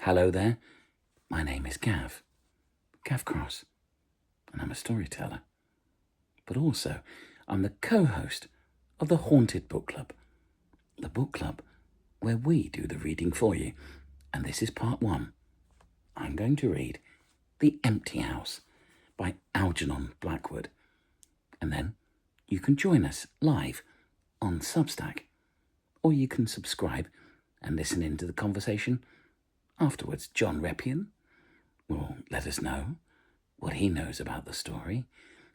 Hello there, my name is Gav Cross, and I'm a storyteller. But also, I'm the co-host of the Haunted Bookclub, the book club where we do the reading for you. And this is part 1. I'm going to read The Empty House by Algernon Blackwood. And then you can join us live on Substack, or you can subscribe and listen into the conversation afterwards. John Reppion will let us know what he knows about the story,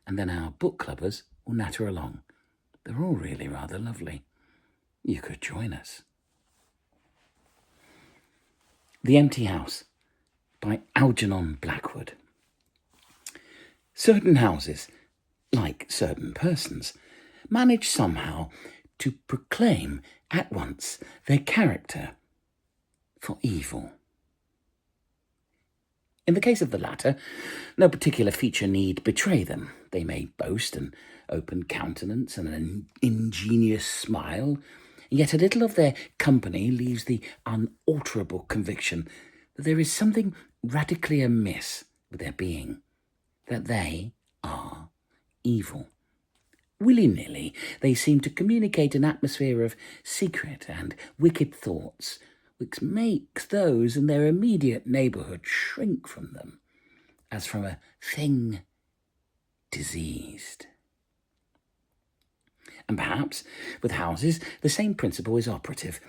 and then our book clubbers will natter along. They're all really rather lovely. You could join us. The Empty House by Algernon Blackwood. Certain houses, like certain persons, manage somehow to proclaim at once their character for evil. In the case of the latter, no particular feature need betray them. They may boast an open countenance and an ingenious smile, yet a little of their company leaves the unalterable conviction that there is something radically amiss with their being, that they are evil. Willy-nilly, they seem to communicate an atmosphere of secret and wicked thoughts, which makes those in their immediate neighbourhood shrink from them, as from a thing diseased. And perhaps, with houses, the same principle is operative,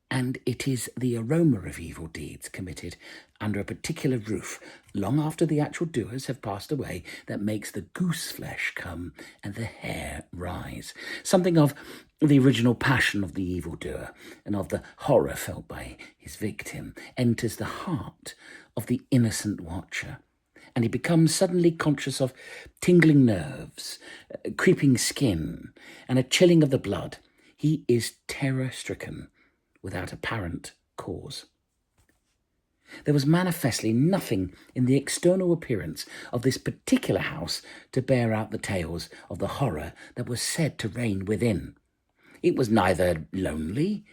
and it is the aroma of evil deeds committed under a particular roof, long after the actual doers have passed away, that makes the goose flesh come and the hair rise. Something of the original passion of the evildoer and of the horror felt by his victim enters the heart of the innocent watcher, and he becomes suddenly conscious of tingling nerves, creeping skin, and a chilling of the blood. He is terror-stricken without apparent cause. There was manifestly nothing in the external appearance of this particular house to bear out the tales of the horror that was said to reign within. It was neither lonely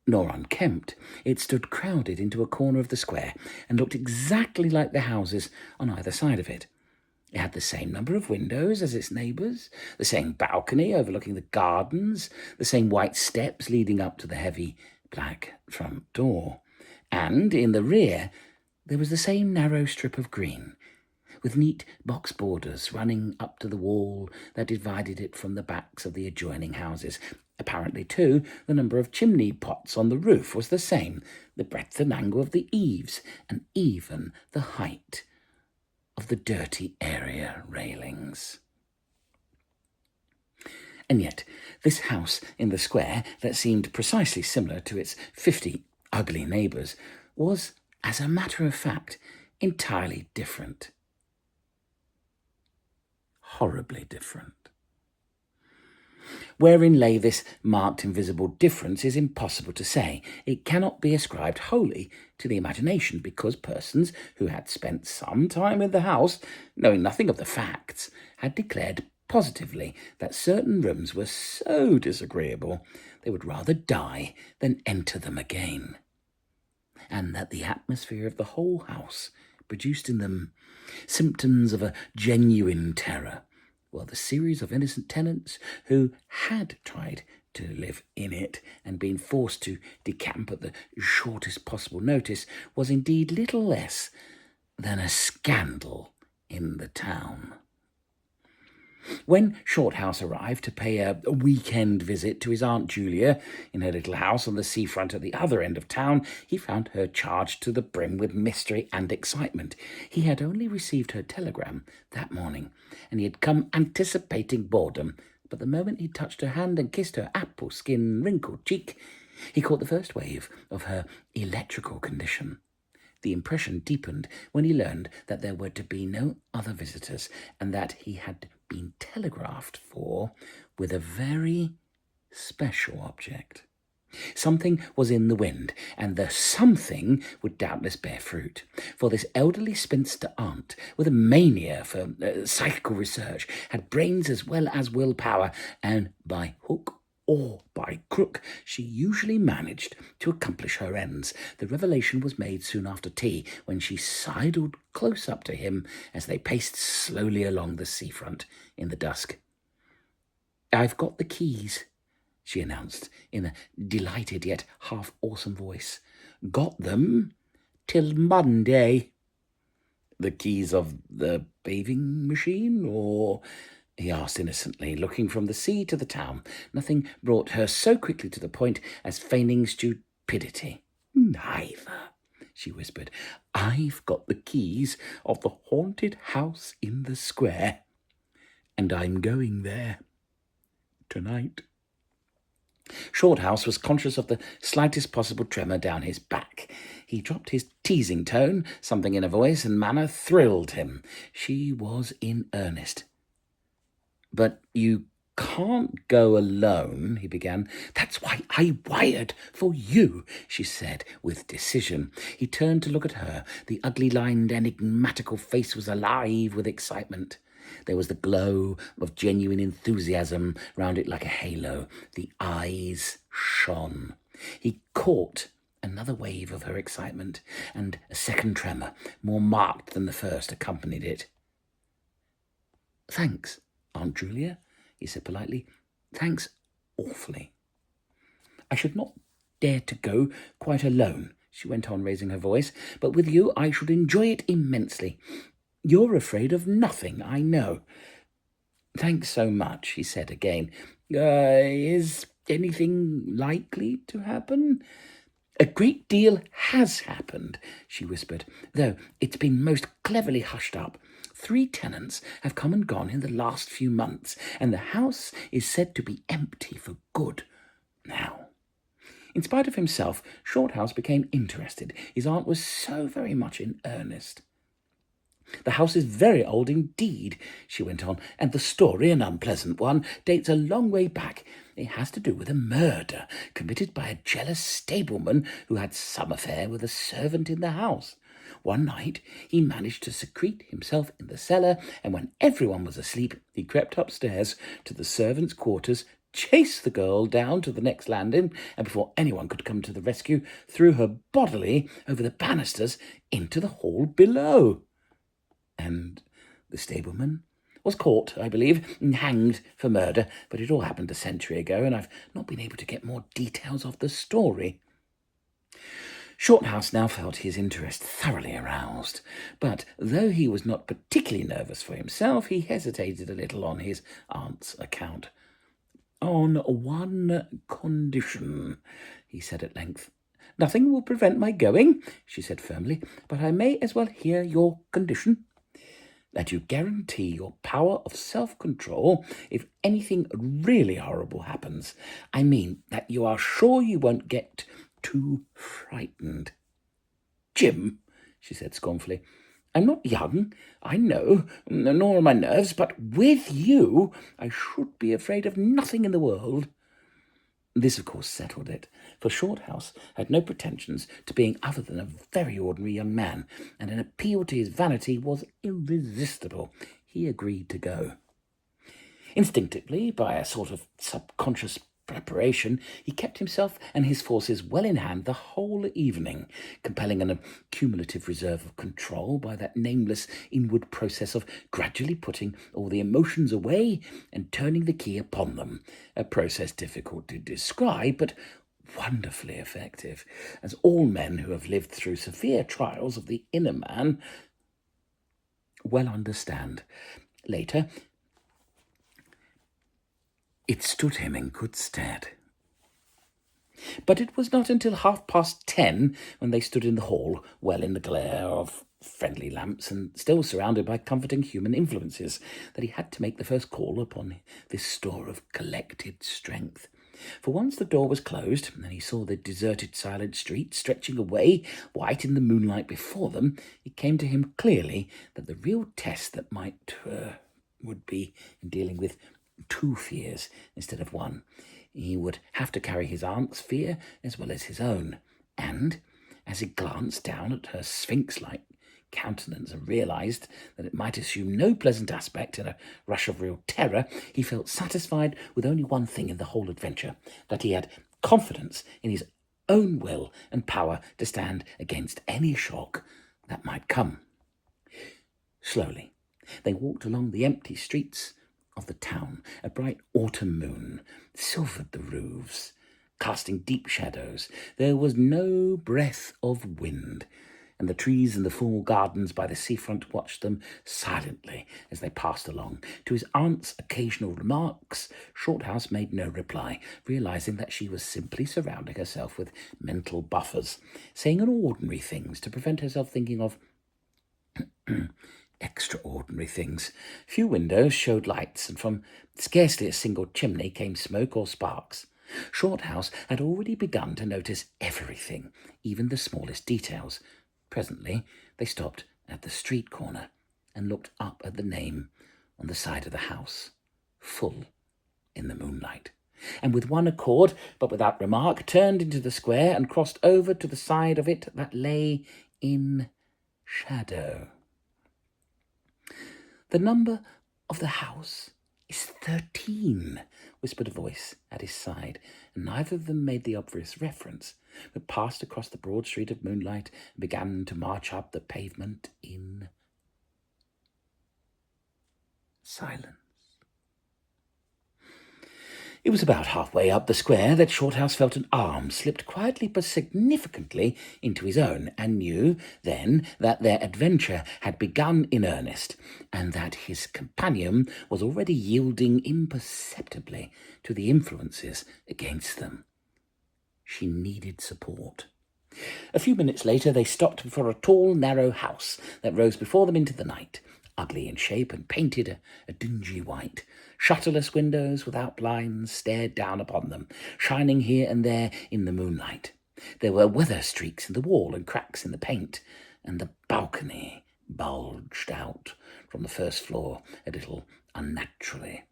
nor unkempt. It stood crowded into a corner of the square and looked exactly like the houses on either side of it. It had the same number of windows as its neighbours, the same balcony overlooking the gardens, the same white steps leading up to the heavy black front door. And in the rear there was the same narrow strip of green, with neat box borders running up to the wall that divided it from the backs of the adjoining houses. Apparently, too, the number of chimney pots on the roof was the same, the breadth and angle of the eaves, and even the height of the dirty area railings. And yet, this house in the square, that seemed precisely similar to its 50 ugly neighbours, was, as a matter of fact, entirely different. Horribly different. Wherein lay this marked invisible difference is impossible to say. It cannot be ascribed wholly to the imagination, because persons who had spent some time in the house, knowing nothing of the facts, had declared positively that certain rooms were so disagreeable they would rather die than enter them again, and that the atmosphere of the whole house produced in them symptoms of a genuine terror, while the series of innocent tenants who had tried to live in it and been forced to decamp at the shortest possible notice was indeed little less than a scandal in the town. When Shorthouse arrived to pay a weekend visit to his Aunt Julia in her little house on the seafront at the other end of town, he found her charged to the brim with mystery and excitement. He had only received her telegram that morning, and he had come anticipating boredom, but the moment he touched her hand and kissed her apple-skin wrinkled cheek, he caught the first wave of her electrical condition. The impression deepened when he learned that there were to be no other visitors, and that he had been telegraphed for with a very special object. Something was in the wind, and the something would doubtless bear fruit, for this elderly spinster aunt, with a mania for psychical research, had brains as well as willpower, and by hook or by crook, she usually managed to accomplish her ends. The revelation was made soon after tea, when she sidled close up to him as they paced slowly along the seafront in the dusk. "I've got the keys," she announced in a delighted yet half-awesome voice. "Got them till Monday." "The keys of the bathing machine, or—" he asked innocently, looking from the sea to the town. Nothing brought her so quickly to the point as feigning stupidity. "Neither," she whispered. "I've got the keys of the haunted house in the square, and I'm going there tonight." Shorthouse was conscious of the slightest possible tremor down his back. He dropped his teasing tone. Something in her voice and manner thrilled him. She was in earnest. "But you can't go alone," he began. "That's why I wired for you," she said with decision. He turned to look at her. The ugly-lined, enigmatical face was alive with excitement. There was the glow of genuine enthusiasm round it like a halo. The eyes shone. He caught another wave of her excitement, and a second tremor, more marked than the first, accompanied it. "Thanks, Aunt Julia," he said politely. "Thanks awfully." "I should not dare to go quite alone," she went on, raising her voice, "but with you I should enjoy it immensely. You're afraid of nothing, I know." "Thanks so much," he said again. Is anything likely to happen?" "A great deal has happened," she whispered, "though it's been most cleverly hushed up. 3 tenants have come and gone in the last few months, and the house is said to be empty for good now." In spite of himself, Shorthouse became interested. His aunt was so very much in earnest. "The house is very old indeed," she went on, "and the story, an unpleasant one, dates a long way back. It has to do with a murder committed by a jealous stableman who had some affair with a servant in the house. One night he managed to secrete himself in the cellar, and when everyone was asleep, he crept upstairs to the servants' quarters, chased the girl down to the next landing, and before anyone could come to the rescue, threw her bodily over the banisters into the hall below. And the stableman was caught, I believe, and hanged for murder, but it all happened a century ago, and I've not been able to get more details of the story." Shorthouse now felt his interest thoroughly aroused, but though he was not particularly nervous for himself, he hesitated a little on his aunt's account. "On one condition," he said at length. "Nothing will prevent my going," she said firmly, "but I may as well hear your condition." "That you guarantee your power of self-control if anything really horrible happens. I mean, that you are sure you won't get too frightened." "Jim," she said scornfully, "I'm not young, I know, nor are my nerves, but with you I should be afraid of nothing in the world." This, of course, settled it, for Shorthouse had no pretensions to being other than a very ordinary young man, and an appeal to his vanity was irresistible. He agreed to go. Instinctively, by a sort of subconscious preparation, he kept himself and his forces well in hand the whole evening, compelling an accumulative reserve of control by that nameless inward process of gradually putting all the emotions away and turning the key upon them, a process difficult to describe, but wonderfully effective, as all men who have lived through severe trials of the inner man well understand. Later, it stood him in good stead. But it was not until 10:30, when they stood in the hall, well in the glare of friendly lamps and still surrounded by comforting human influences, that he had to make the first call upon this store of collected strength. For once the door was closed, and he saw the deserted, silent street stretching away, white in the moonlight before them, it came to him clearly that the real test that would be in dealing with 2 fears instead of 1. He would have to carry his aunt's fear as well as his own, and, as he glanced down at her sphinx-like countenance and realised that it might assume no pleasant aspect in a rush of real terror, he felt satisfied with only one thing in the whole adventure, that he had confidence in his own will and power to stand against any shock that might come. Slowly, they walked along the empty streets of the town. A bright autumn moon silvered the roofs, casting deep shadows. There was no breath of wind, and the trees in the full gardens by the seafront watched them silently as they passed along. To his aunt's occasional remarks, Shorthouse made no reply, realising that she was simply surrounding herself with mental buffers, saying ordinary things to prevent herself thinking of extraordinary things. Few windows showed lights, and from scarcely a single chimney came smoke or sparks. Shorthouse had already begun to notice everything, even the smallest details. Presently, they stopped at the street corner and looked up at the name on the side of the house, full in the moonlight, and with one accord, but without remark, turned into the square and crossed over to the side of it that lay in shadow. "The number of the house is 13, whispered a voice at his side, and neither of them made the obvious reference, but passed across the broad street of moonlight and began to march up the pavement in silence. It was about halfway up the square that Shorthouse felt an arm slipped quietly but significantly into his own, and knew then that their adventure had begun in earnest, and that his companion was already yielding imperceptibly to the influences against them. She needed support. A few minutes later they stopped before a tall, narrow house that rose before them into the night, ugly in shape and painted a dingy white. Shutterless windows without blinds stared down upon them, shining here and there in the moonlight. There were weather streaks in the wall and cracks in the paint, and the balcony bulged out from the first floor a little unnaturally.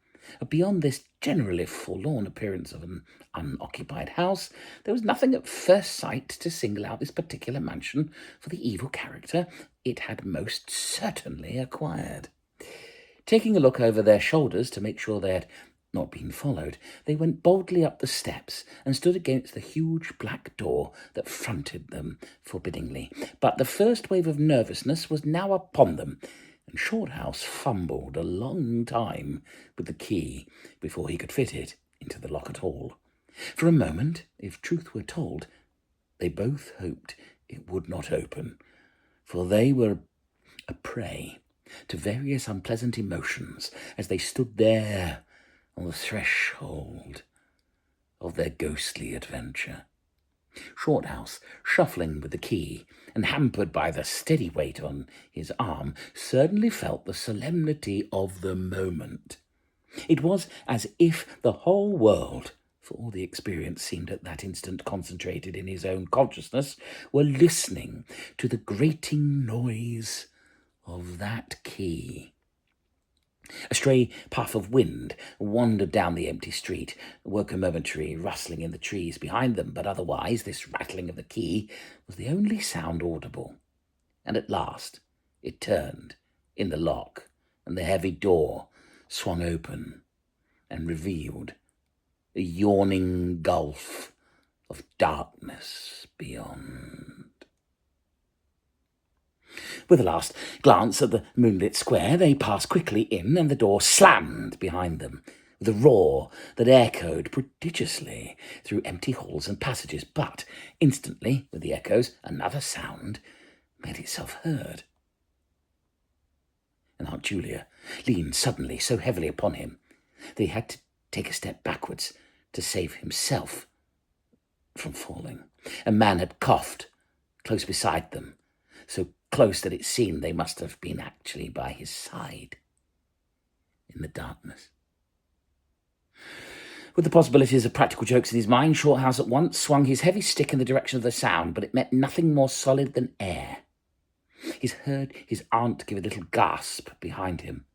Beyond this generally forlorn appearance of an unoccupied house, there was nothing at first sight to single out this particular mansion for the evil character it had most certainly acquired. Taking a look over their shoulders to make sure they had not been followed, they went boldly up the steps and stood against the huge black door that fronted them forbiddingly. But the first wave of nervousness was now upon them, and Shorthouse fumbled a long time with the key before he could fit it into the lock at all. For a moment, if truth were told, they both hoped it would not open, for they were a prey to various unpleasant emotions as they stood there on the threshold of their ghostly adventure. Shorthouse, shuffling with the key and hampered by the steady weight on his arm, certainly felt the solemnity of the moment. It was as if the whole world, for all the experience seemed at that instant concentrated in his own consciousness, were listening to the grating noise of that key. A stray puff of wind wandered down the empty street, woke a momentary rustling in the trees behind them, but otherwise this rattling of the key was the only sound audible. And at last it turned in the lock, and the heavy door swung open and revealed a yawning gulf of darkness beyond. With a last glance at the moonlit square, they passed quickly in, and the door slammed behind them with a roar that echoed prodigiously through empty halls and passages. But instantly, with the echoes, another sound made itself heard. And Aunt Julia leaned suddenly so heavily upon him that he had to take a step backwards to save himself from falling. A man had coughed close beside them, so close that it seemed they must have been actually by his side in the darkness. With the possibilities of practical jokes in his mind, Shorthouse at once swung his heavy stick in the direction of the sound, but it met nothing more solid than air. He heard his aunt give a little gasp behind him.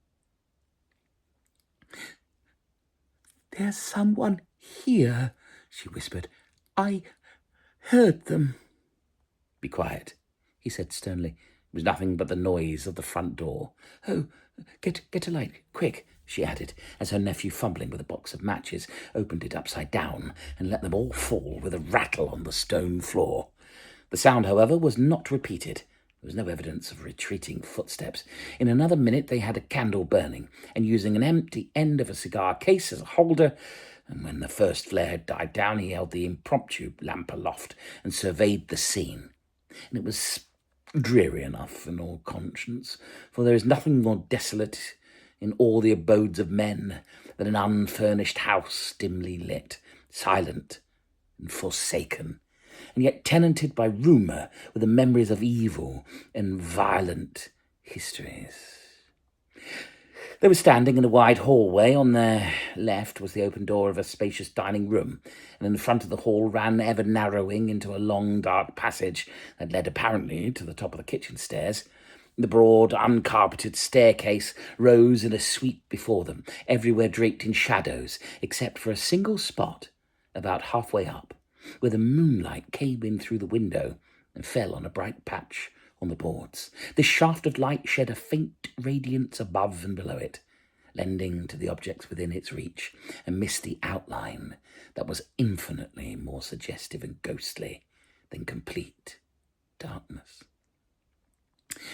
"There's someone here," she whispered. "I heard them." "Be quiet," he said sternly. It was nothing but the noise of the front door. "Oh, get a light, quick," she added, as her nephew, fumbling with a box of matches, opened it upside down and let them all fall with a rattle on the stone floor. The sound, however, was not repeated. There was no evidence of retreating footsteps. In another minute they had a candle burning, and using an empty end of a cigar case as a holder, and when the first flare had died down, he held the impromptu lamp aloft and surveyed the scene. And it was dreary enough in all conscience, for there is nothing more desolate in all the abodes of men than an unfurnished house, dimly lit, silent and forsaken, and yet tenanted by rumour with the memories of evil and violent histories. They were standing in a wide hallway. On their left was the open door of a spacious dining room, and in the front of the hall ran, ever narrowing, into a long dark passage that led apparently to the top of the kitchen stairs. The broad, uncarpeted staircase rose in a sweep before them, everywhere draped in shadows, except for a single spot about halfway up, where the moonlight came in through the window and fell on a bright patch on the boards. This shaft of light shed a faint radiance above and below it, lending to the objects within its reach a misty outline that was infinitely more suggestive and ghostly than complete darkness.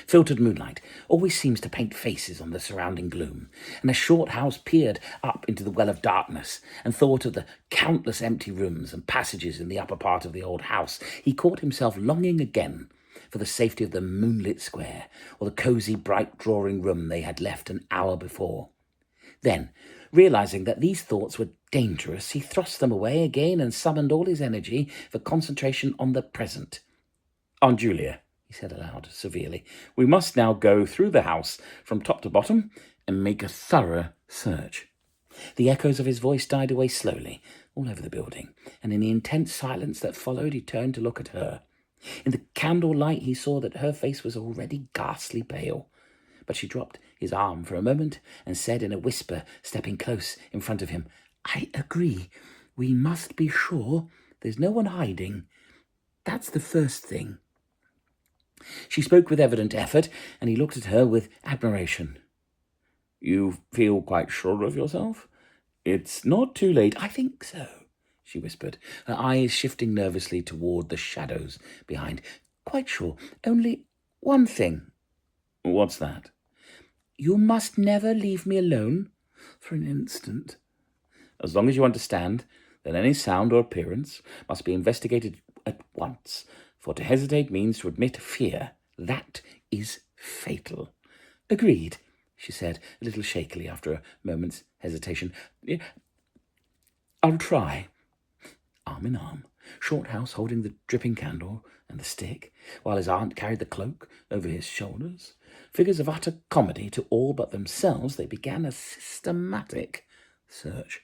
Filtered moonlight always seems to paint faces on the surrounding gloom, and as Shorthouse peered up into the well of darkness and thought of the countless empty rooms and passages in the upper part of the old house, he caught himself longing again for the safety of the moonlit square or the cosy, bright drawing-room they had left an hour before. Then, realizing that these thoughts were dangerous, he thrust them away again and summoned all his energy for concentration on the present. "Aunt Julia," he said aloud, severely, "we must now go through the house from top to bottom and make a thorough search." The echoes of his voice died away slowly all over the building, and in the intense silence that followed he turned to look at her. In the candle light he saw that her face was already ghastly pale, but she dropped his arm for a moment and said in a whisper, stepping close in front of him, "I agree. We must be sure there's no one hiding. That's the first thing." She spoke with evident effort, and he looked at her with admiration. "You feel quite sure of yourself? It's not too late." "I think so," she whispered, her eyes shifting nervously toward the shadows behind. "Quite sure. Only one thing." "What's that?" "You must never leave me alone for an instant." "As long as you understand that any sound or appearance must be investigated at once, for to hesitate means to admit fear. That is fatal." "Agreed," she said, a little shakily after a moment's hesitation. "I'll try." Arm in arm, Shorthouse holding the dripping candle and the stick, while his aunt carried the cloak over his shoulders, figures of utter comedy to all but themselves, they began a systematic search.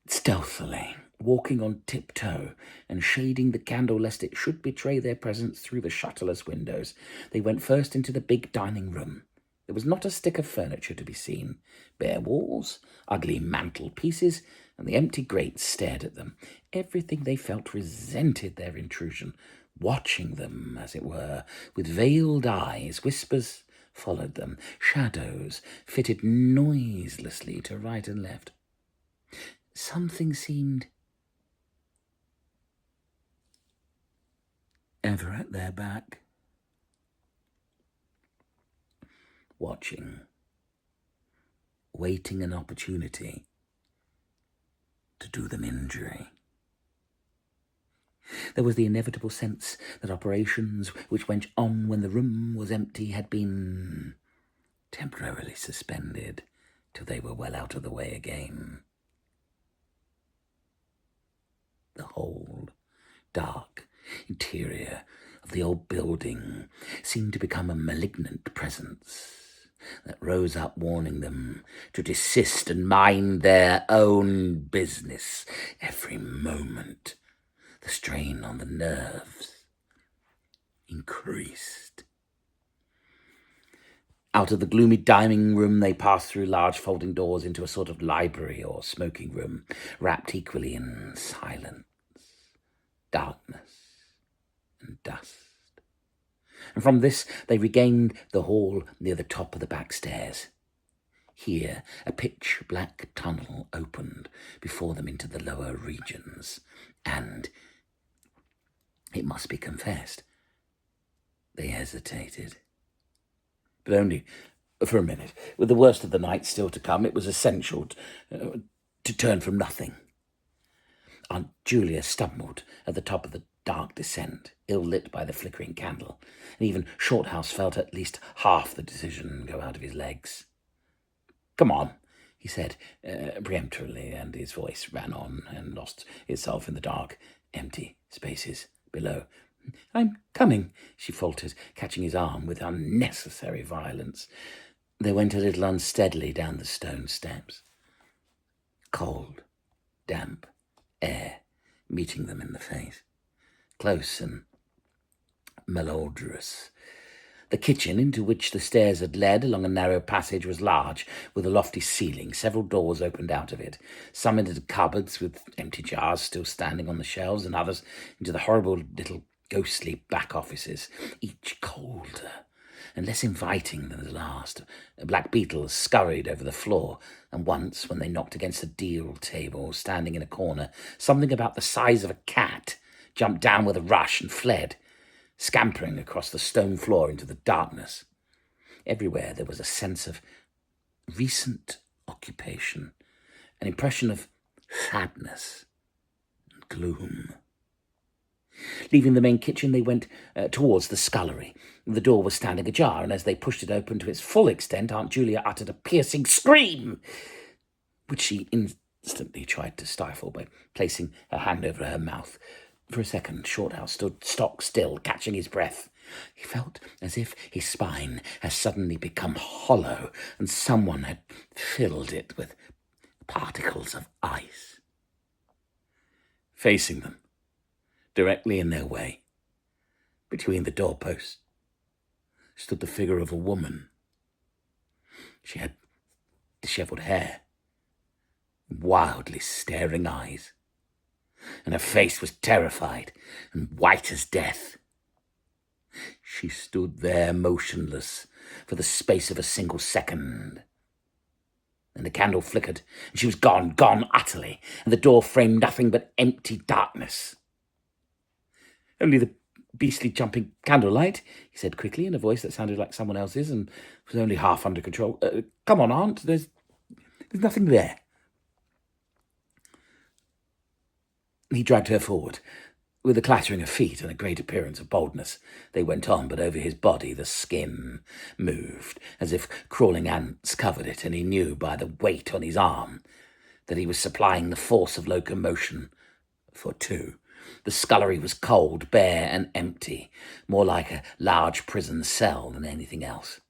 Stealthily, walking on tiptoe and shading the candle lest it should betray their presence through the shutterless windows, they went first into the big dining room. There was not a stick of furniture to be seen. Bare walls, ugly mantelpieces, and the empty grates stared at them. Everything they felt resented their intrusion, watching them, as it were, with veiled eyes. Whispers followed them. Shadows flitted noiselessly to right and left. Something seemed ever at their back, watching, waiting an opportunity to do them injury. There was the inevitable sense that operations which went on when the room was empty had been temporarily suspended till they were well out of the way again. The whole dark interior of the old building seemed to become a malignant presence that rose up warning them to desist and mind their own business every moment. The strain on the nerves increased. Out of the gloomy dining room they passed through large folding doors into a sort of library or smoking room, wrapped equally in silence, darkness, and dust. and from this they regained the hall near the top of the back stairs. Here a pitch-black tunnel opened before them into the lower regions, and, it must be confessed, they hesitated. But only for a minute. With the worst of the night still to come, it was essential to turn from nothing. Aunt Julia stumbled at the top of the dark descent, ill-lit by the flickering candle, and even Shorthouse felt at least half the decision go out of his legs. "Come on," he said peremptorily, and his voice ran on and lost itself in the dark, empty spaces below. "I'm coming," she faltered, catching his arm with unnecessary violence. They went a little unsteadily down the stone steps. Cold, damp air meeting them in the face, close and malodorous. The kitchen, into which the stairs had led along a narrow passage, was large, with a lofty ceiling. Several doors opened out of it, some into cupboards with empty jars still standing on the shelves, and others into the horrible little ghostly back offices, each colder and less inviting than the last. Black beetles scurried over the floor, and once, when they knocked against a deal table standing in a corner, something about the size of a cat jumped down with a rush and fled, scampering across the stone floor into the darkness. Everywhere there was a sense of recent occupation, an impression of sadness and gloom. Leaving the main kitchen, they went towards the scullery. The door was standing ajar, and as they pushed it open to its full extent, Aunt Julia uttered a piercing scream, which she instantly tried to stifle by placing her hand over her mouth. For a second, Shorthouse stood stock still, catching his breath. He felt as if his spine had suddenly become hollow, and someone had filled it with particles of ice. Facing them, directly in their way, between the doorposts, stood the figure of a woman. She had dishevelled hair, wildly staring eyes, and her face was terrified and white as death. She stood there motionless for the space of a single second. Then the candle flickered, and she was gone utterly, and the door framed nothing but empty darkness. "Only the beastly jumping candlelight," he said quickly in a voice that sounded like someone else's and was only half under control. "Come on, Aunt, there's nothing there." He dragged her forward. With a clattering of feet and a great appearance of boldness, they went on, but over his body the skin moved, as if crawling ants covered it, and he knew by the weight on his arm that he was supplying the force of locomotion for two. The scullery was cold, bare and empty, more like a large prison cell than anything else.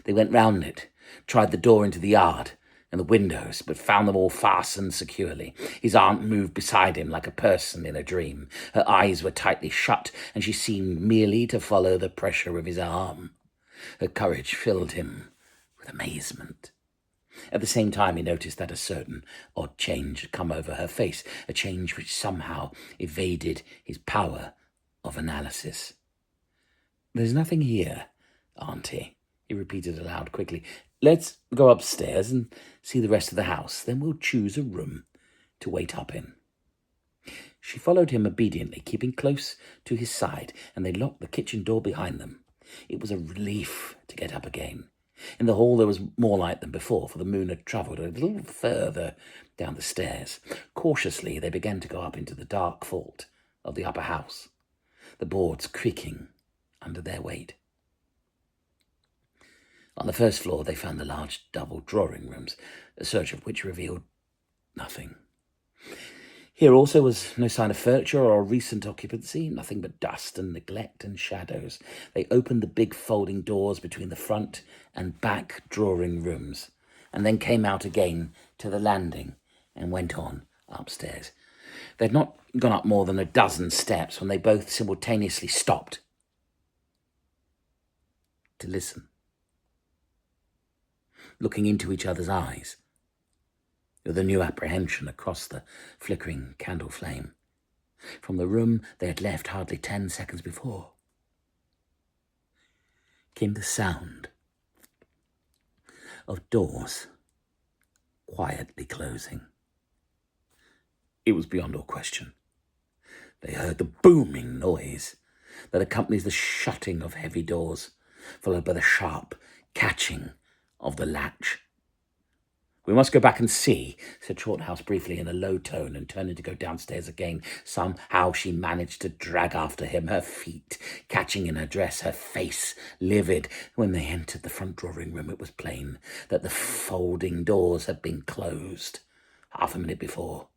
They went round it, tried the door into the yard and the windows, but found them all fastened securely. His aunt moved beside him like a person in a dream. Her eyes were tightly shut, and she seemed merely to follow the pressure of his arm. Her courage filled him with amazement. At the same time, he noticed that a certain odd change had come over her face, a change which somehow evaded his power of analysis. "There's nothing here, Auntie," he repeated aloud quickly. "Let's go upstairs and see the rest of the house. Then we'll choose a room to wait up in." She followed him obediently, keeping close to his side, and they locked the kitchen door behind them. It was a relief to get up again. In the hall there was more light than before, for the moon had travelled a little further down the stairs. Cautiously they began to go up into the dark vault of the upper house, the boards creaking under their weight. On the first floor they found the large double drawing rooms, a search of which revealed nothing. Here also was no sign of furniture or recent occupancy, nothing but dust and neglect and shadows. They opened the big folding doors between the front and back drawing rooms, and then came out again to the landing and went on upstairs. They had not gone up more than a dozen steps when they both simultaneously stopped to listen, looking into each other's eyes with a new apprehension across the flickering candle flame, from the room they had left hardly 10 seconds before. came the sound of doors quietly closing. It was beyond all question. They heard the booming noise that accompanies the shutting of heavy doors, followed by the sharp catching of the latch. "We must go back and see," said Shorthouse briefly in a low tone, and turning to go downstairs again. Somehow she managed to drag after him, her feet catching in her dress, her face livid. When they entered the front drawing-room, it was plain that the folding doors had been closed half a minute before.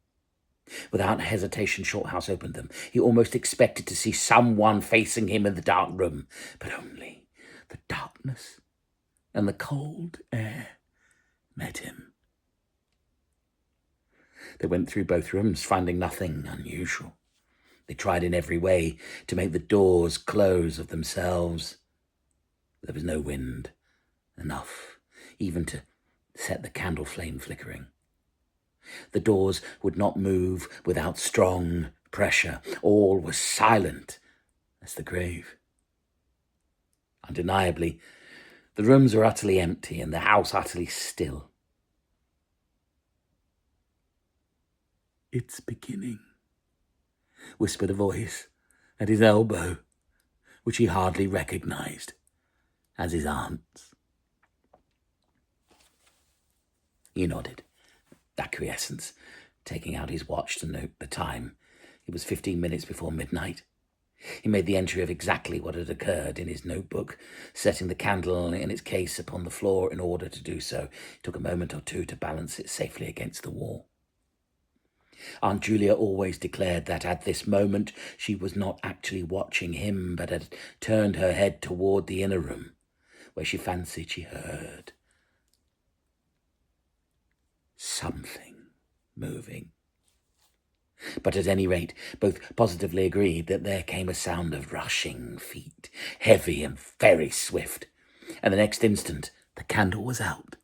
Without hesitation, Shorthouse opened them. He almost expected to see someone facing him in the dark room, but only the darkness and the cold air met him. They went through both rooms, finding nothing unusual. They tried in every way to make the doors close of themselves. There was no wind enough even to set the candle flame flickering. The doors would not move without strong pressure. All was silent as the grave. Undeniably, the rooms were utterly empty and the house utterly still. "It's beginning," whispered a voice at his elbow, which he hardly recognized as his aunt's. He nodded acquiescence, taking out his watch to note the time. It was 15 minutes before midnight. He made the entry of exactly what had occurred in his notebook, setting the candle in its case upon the floor in order to do so. It took a moment or two to balance it safely against the wall. Aunt Julia always declared that at this moment she was not actually watching him, but had turned her head toward the inner room, where she fancied she heard something moving. But at any rate, both positively agreed that there came a sound of rushing feet, heavy and very swift, and the next instant the candle was out.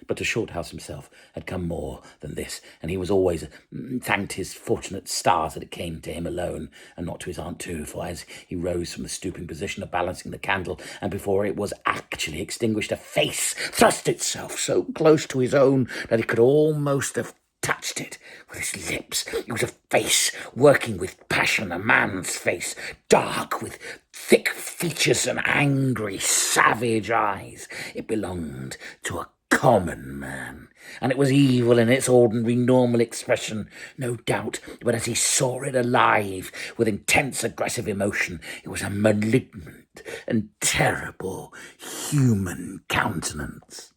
But to Shorthouse himself had come more than this, and he was always thanked his fortunate stars that it came to him alone, and not to his aunt too, for as he rose from the stooping position of balancing the candle, and before it was actually extinguished, a face thrust itself so close to his own that he could almost have touched it with his lips. It was a face working with passion, a man's face, dark with thick features and angry, savage eyes. It belonged to a common man, and it was evil in its ordinary, normal expression, no doubt, but as he saw it alive with intense, aggressive emotion, it was a malignant and terrible human countenance.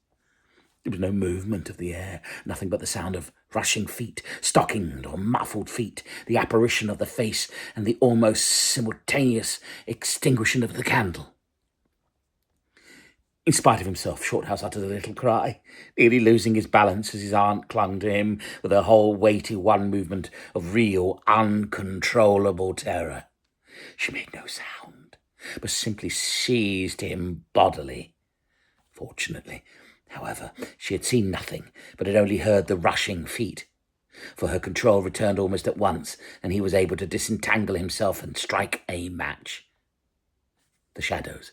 There was no movement of the air, nothing but the sound of rushing feet, stockinged or muffled feet, the apparition of the face, and the almost simultaneous extinguishing of the candle. In spite of himself, Shorthouse uttered a little cry, nearly losing his balance as his aunt clung to him with her whole weighty one movement of real, uncontrollable terror. She made no sound, but simply seized him bodily. Fortunately, however, she had seen nothing, but had only heard the rushing feet, for her control returned almost at once, and he was able to disentangle himself and strike a match. The shadows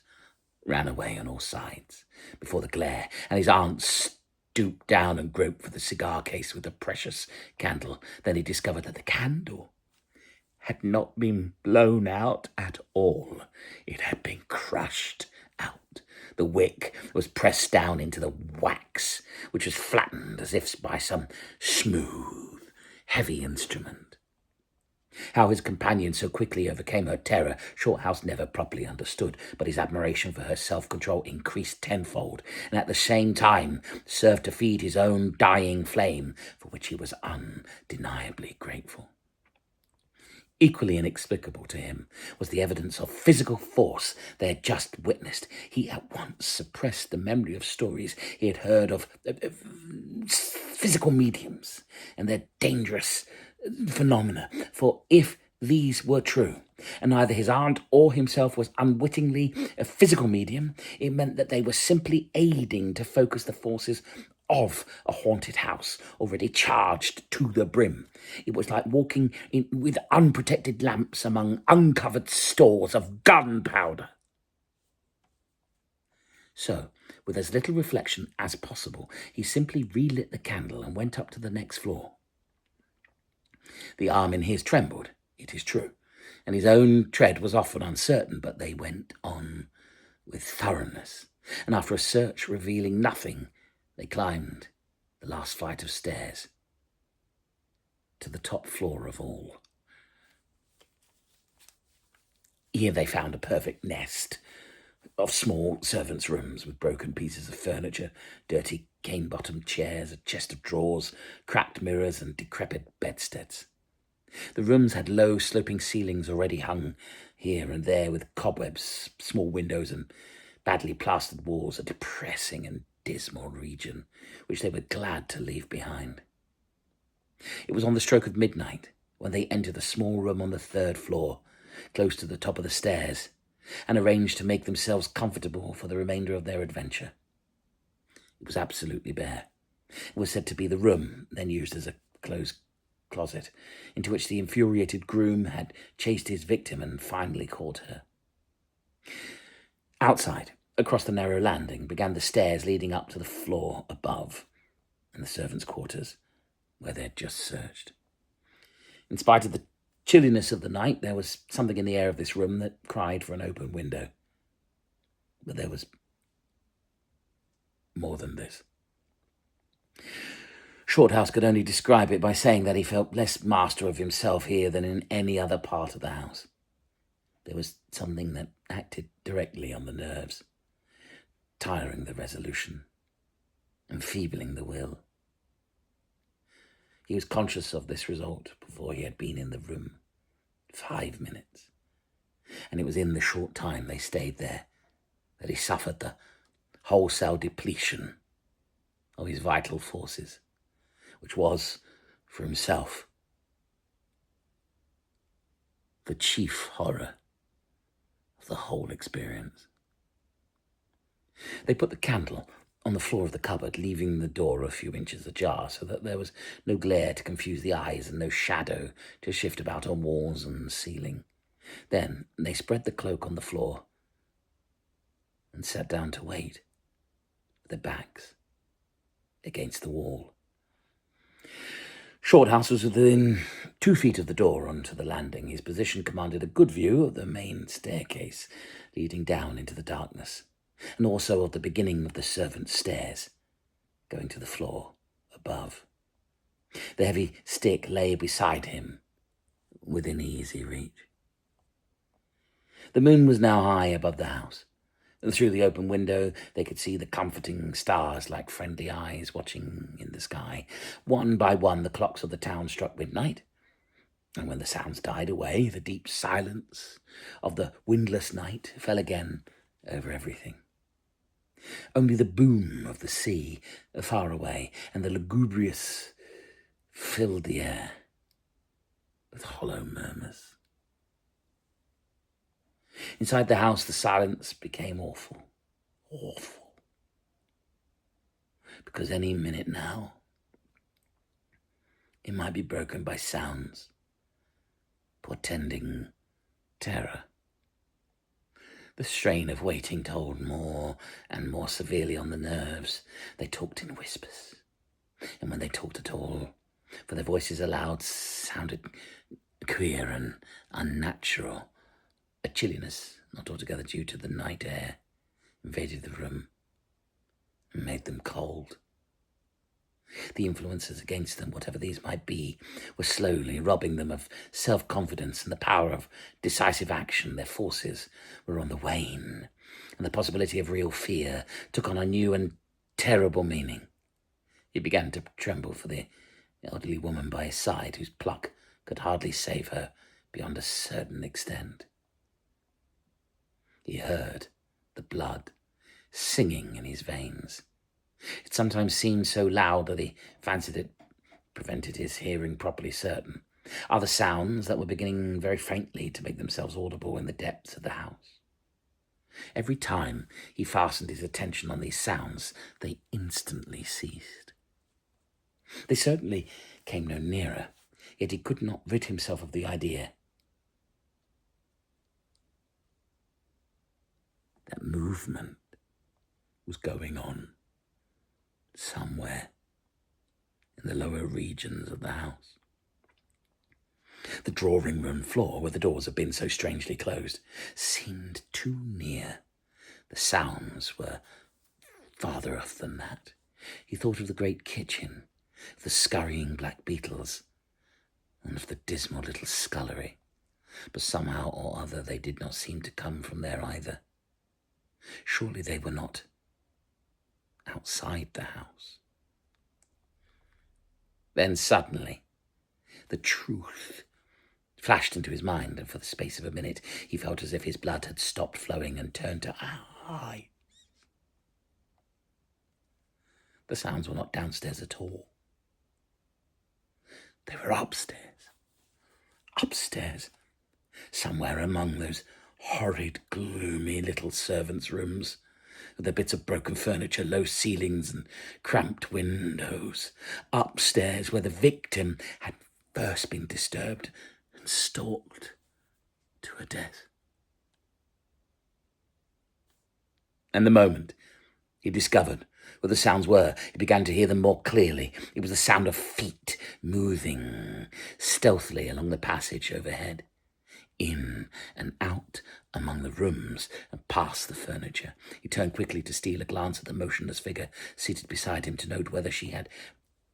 ran away on all sides before the glare, and his aunt stooped down and groped for the cigar case with the precious candle. Then he discovered that the candle had not been blown out at all. It had been crushed out. The wick was pressed down into the wax, which was flattened as if by some smooth, heavy instrument. How his companion so quickly overcame her terror, Shorthouse never properly understood, but his admiration for her self-control increased tenfold, and at the same time served to feed his own dying flame, for which he was undeniably grateful. Equally inexplicable to him was the evidence of physical force they had just witnessed. He at once suppressed the memory of stories he had heard of physical mediums and their dangerous phenomena, for if these were true, and neither his aunt or himself was unwittingly a physical medium, it meant that they were simply aiding to focus the forces of a haunted house already charged to the brim. It was like walking with unprotected lamps among uncovered stores of gunpowder. So, with as little reflection as possible, he simply relit the candle and went up to the next floor. The arm in his trembled, it is true, and his own tread was often uncertain, but they went on with thoroughness, and after a search revealing nothing, they climbed the last flight of stairs to the top floor of all. Here they found a perfect nest of small servants' rooms with broken pieces of furniture, dirty cane-bottomed chairs, a chest of drawers, cracked mirrors, and decrepit bedsteads. The rooms had low, sloping ceilings already hung here and there with cobwebs, small windows, and badly plastered walls, a depressing and dismal region which they were glad to leave behind. It was on the stroke of midnight when they entered a small room on the 3rd floor, close to the top of the stairs, and arranged to make themselves comfortable for the remainder of their adventure. It was absolutely bare. It was said to be the room then used as a clothes closet, into which the infuriated groom had chased his victim and finally caught her. Outside, across the narrow landing, began the stairs leading up to the floor above, and the servants' quarters, where they had just searched. In spite of the chilliness of the night, there was something in the air of this room that cried for an open window. But there was more than this. Shorthouse could only describe it by saying that he felt less master of himself here than in any other part of the house. There was something that acted directly on the nerves, tiring the resolution, enfeebling the will. He was conscious of this result before he had been in the room 5 minutes, and it was in the short time they stayed there that he suffered the wholesale depletion of his vital forces, which was, for himself, the chief horror of the whole experience. They put the candle on the floor of the cupboard, leaving the door a few inches ajar so that there was no glare to confuse the eyes and no shadow to shift about on walls and ceiling. Then they spread the cloak on the floor and sat down to wait, with their backs against the wall. Shorthouse was within 2 feet of the door onto the landing. His position commanded a good view of the main staircase leading down into the darkness, and also of the beginning of the servants' stairs going to the floor above. The heavy stick lay beside him, within easy reach. The moon was now high above the house, and through the open window they could see the comforting stars like friendly eyes watching in the sky. One by one the clocks of the town struck midnight, and when the sounds died away, the deep silence of the windless night fell again over everything. Only the boom of the sea far away and the lugubrious filled the air with hollow murmurs. Inside the house, the silence became awful, because any minute now it might be broken by sounds portending terror. The strain of waiting told more and more severely on the nerves. They talked in whispers, and when they talked at all, for their voices aloud sounded queer and unnatural, a chilliness, not altogether due to the night air, invaded the room and made them cold. The influences against them, whatever these might be, were slowly robbing them of self-confidence and the power of decisive action. Their forces were on the wane, and the possibility of real fear took on a new and terrible meaning. He began to tremble for the elderly woman by his side, whose pluck could hardly save her beyond a certain extent. He heard the blood singing in his veins. It sometimes seemed so loud that he fancied it prevented his hearing properly certain. Other sounds that were beginning very faintly to make themselves audible in the depths of the house. Every time he fastened his attention on these sounds, they instantly ceased. They certainly came no nearer, yet he could not rid himself of the idea that movement was going on somewhere in the lower regions of the house. The drawing-room floor, where the doors had been so strangely closed, seemed too near. The sounds were farther off than that. He thought of the great kitchen, of the scurrying black beetles, and of the dismal little scullery. But somehow or other they did not seem to come from there either. Surely they were not outside the house. Then suddenly, the truth flashed into his mind, and for the space of a minute he felt as if his blood had stopped flowing and turned to ice. The sounds were not downstairs at all. They were upstairs. Upstairs, somewhere among those horrid, gloomy little servants' rooms, with their bits of broken furniture, low ceilings and cramped windows. Upstairs, where the victim had first been disturbed and stalked to her death. And the moment he discovered what the sounds were, he began to hear them more clearly. It was the sound of feet moving stealthily along the passage overhead, in and out among the rooms and past the furniture. He turned quickly to steal a glance at the motionless figure seated beside him to note whether she had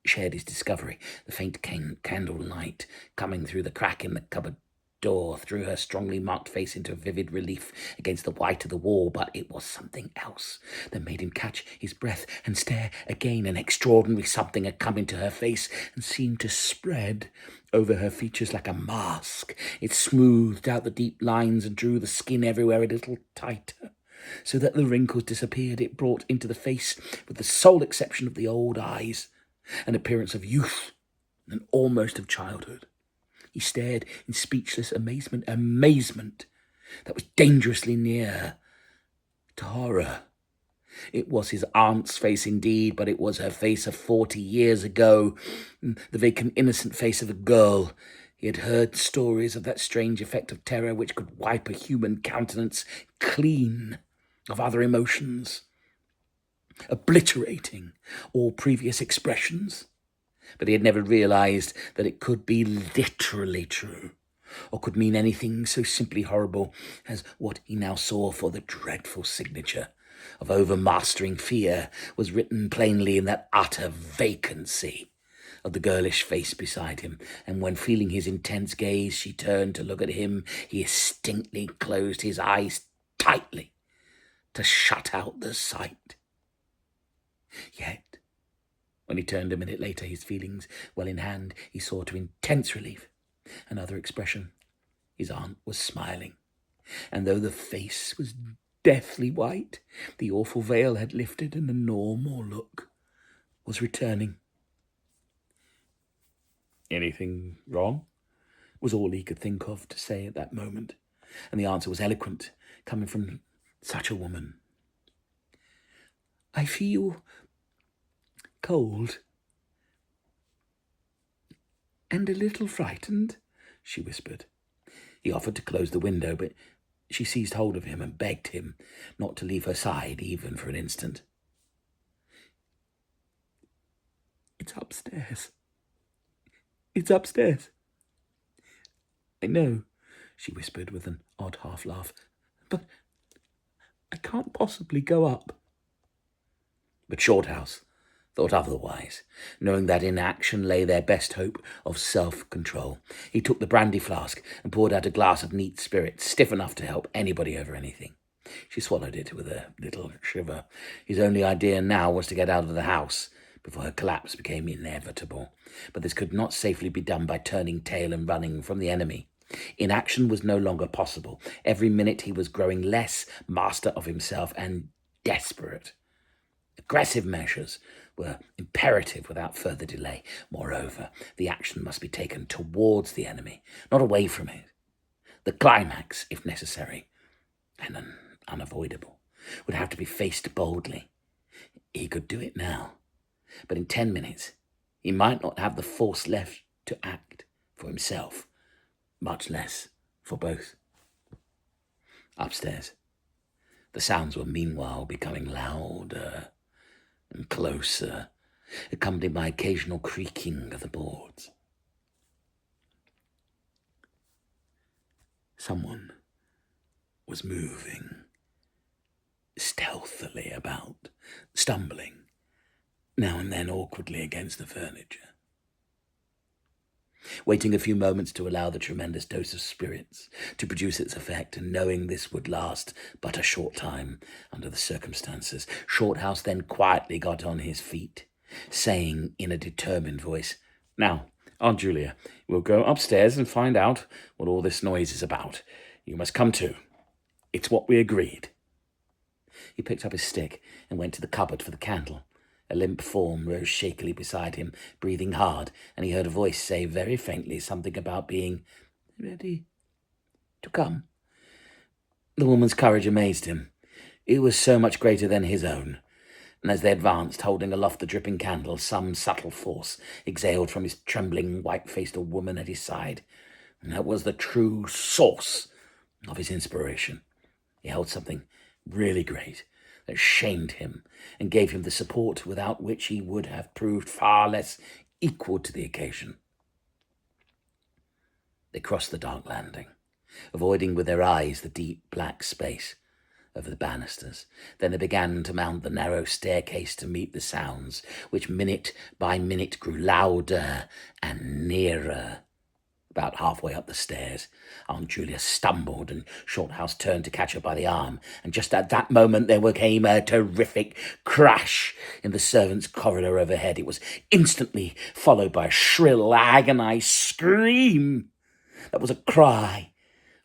shared his discovery. The faint candle light coming through the crack in the cupboard door threw her strongly marked face into vivid relief against the white of the wall, but it was something else that made him catch his breath and stare again. An extraordinary something had come into her face and seemed to spread over her features like a mask. It smoothed out the deep lines and drew the skin everywhere a little tighter, so that the wrinkles disappeared. It brought into the face, with the sole exception of the old eyes, an appearance of youth and almost of childhood. He stared in speechless amazement that was dangerously near to horror. It was his aunt's face indeed, but it was her face of 40 years ago, the vacant, innocent face of a girl. He had heard stories of that strange effect of terror which could wipe a human countenance clean of other emotions, obliterating all previous expressions. But he had never realized that it could be literally true, or could mean anything so simply horrible as what he now saw, for the dreadful signature of overmastering fear was written plainly in that utter vacancy of the girlish face beside him. And when, feeling his intense gaze, she turned to look at him, he instinctively closed his eyes tightly to shut out the sight. Yet, when he turned a minute later, his feelings well in hand, he saw to intense relief another expression. His aunt was smiling, and though the face was deathly white, the awful veil had lifted and a normal look was returning. "Anything wrong?" was all he could think of to say at that moment, and the answer was eloquent, coming from such a woman. "I feel cold and a little frightened," she whispered. He offered to close the window, but she seized hold of him and begged him not to leave her side even for an instant. "It's upstairs. It's upstairs." "I know," she whispered with an odd half-laugh, "but I can't possibly go up." But Shorthouse thought otherwise, knowing that in action lay their best hope of self-control. He took the brandy flask and poured out a glass of neat spirit, stiff enough to help anybody over anything. She swallowed it with a little shiver. His only idea now was to get out of the house before her collapse became inevitable. But this could not safely be done by turning tail and running from the enemy. Inaction was no longer possible. Every minute he was growing less master of himself and desperate. Aggressive measures were imperative without further delay. Moreover, the action must be taken towards the enemy, not away from it. The climax, if necessary, and an unavoidable, would have to be faced boldly. He could do it now, but in 10 minutes he might not have the force left to act for himself, much less for both. Upstairs, the sounds were meanwhile becoming louder and closer, accompanied by occasional creaking of the boards. Someone was moving stealthily about, stumbling now and then awkwardly against the furniture. Waiting a few moments to allow the tremendous dose of spirits to produce its effect, and knowing this would last but a short time under the circumstances, Shorthouse then quietly got on his feet, saying in a determined voice, "Now, Aunt Julia, we'll go upstairs and find out what all this noise is about. You must come too. It's what we agreed." He picked up his stick and went to the cupboard for the candle. A limp form rose shakily beside him, breathing hard, and he heard a voice say very faintly something about being ready to come. The woman's courage amazed him. It was so much greater than his own, and as they advanced, holding aloft the dripping candle, some subtle force exhaled from his trembling, white-faced woman at his side, and that was the true source of his inspiration. He held something really great that shamed him and gave him the support without which he would have proved far less equal to the occasion. They crossed the dark landing, avoiding with their eyes the deep black space over the banisters. Then they began to mount the narrow staircase to meet the sounds, which minute by minute grew louder and nearer. About halfway up the stairs, Aunt Julia stumbled, and Shorthouse turned to catch her by the arm, and just at that moment there came a terrific crash in the servants' corridor overhead. It was instantly followed by a shrill, agonized scream that was a cry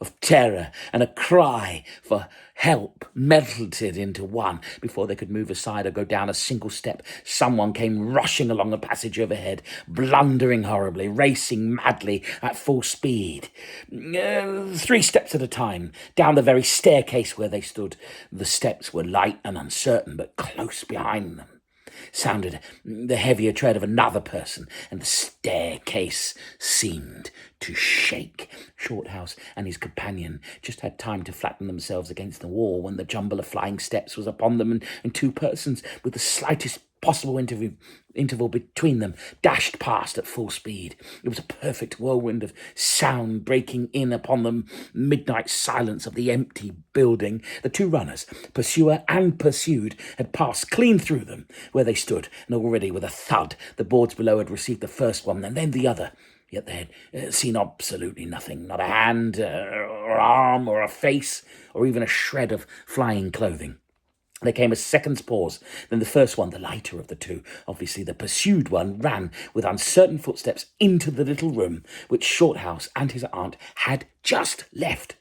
of terror and a cry for help melted into one. Before they could move aside or go down a single step, someone came rushing along the passage overhead, blundering horribly, racing madly at full speed. 3 steps at a time, down the very staircase where they stood. The steps were light and uncertain, but close behind them sounded the heavier tread of another person, and the staircase seemed to shake. Shorthouse and his companion just had time to flatten themselves against the wall when the jumble of flying steps was upon them, and 2 persons, with the slightest possible interval between them, dashed past at full speed. It was a perfect whirlwind of sound breaking in upon the midnight silence of the empty building. The 2 runners, pursuer and pursued, had passed clean through them where they stood, and already with a thud the boards below had received the first one and then the other. Yet they had seen absolutely nothing, not a hand or arm or a face or even a shred of flying clothing. There came a second's pause. Then the first one, the lighter of the 2, obviously the pursued one, ran with uncertain footsteps into the little room which Shorthouse and his aunt had just left.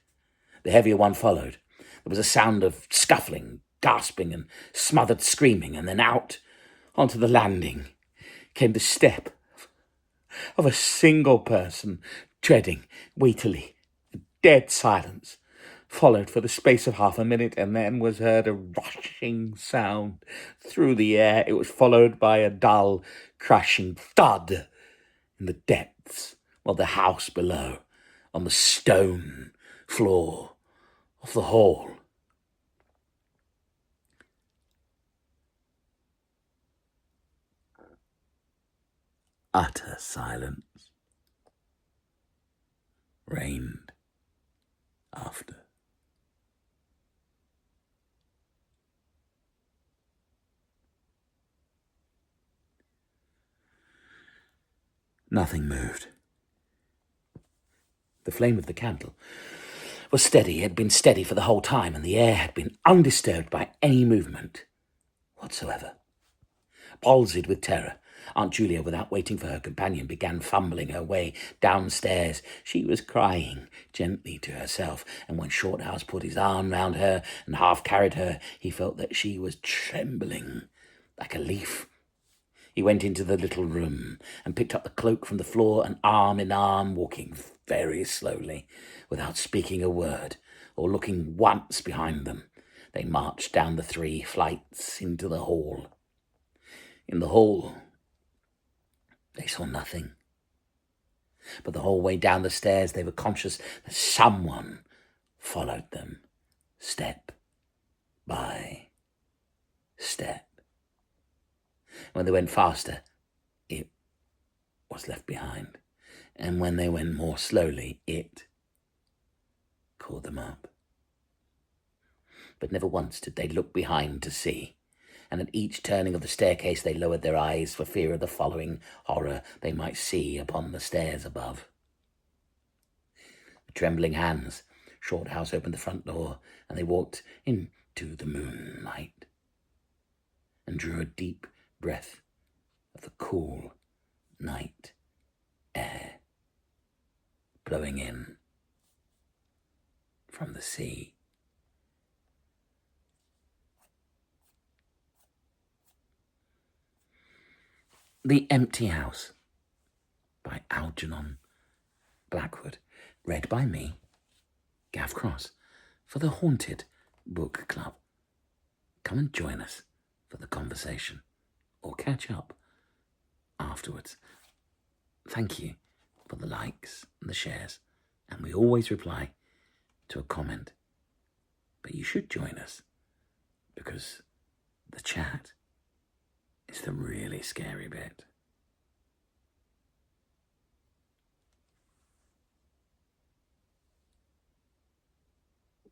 The heavier one followed. There was a sound of scuffling, gasping, and smothered screaming, and then out onto the landing came the step of a single person, treading weightily. Dead silence followed for the space of half a minute, and then was heard a rushing sound through the air. It was followed by a dull, crashing thud in the depths of the house below, on the stone floor of the hall. Utter silence reigned after. Nothing moved. The flame of the candle was steady, had been steady for the whole time, and the air had been undisturbed by any movement whatsoever. Palsied with terror, Aunt Julia, without waiting for her companion, began fumbling her way downstairs. She was crying gently to herself, and when Shorthouse put his arm round her and half carried her, he felt that she was trembling like a leaf. He went into the little room and picked up the cloak from the floor, and arm in arm, walking very slowly, without speaking a word or looking once behind them, They marched down the 3 flights into the hall. In the hall, they saw nothing. But the whole way down the stairs, they were conscious that someone followed them, step by step. When they went faster, it was left behind. And when they went more slowly, it caught them up. But never once did they look behind to see. And at each turning of the staircase they lowered their eyes for fear of the following horror they might see upon the stairs above. With trembling hands, Shorthouse opened the front door, and they walked into the moonlight and drew a deep breath of the cool night air blowing in from the sea. The Empty House by Algernon Blackwood, read by me, Gav Cross, for the Haunted Bookclub. Come and join us for the conversation, or catch up afterwards. Thank you for the likes and the shares, and we always reply to a comment. But you should join us, because the chat is the really scary bit.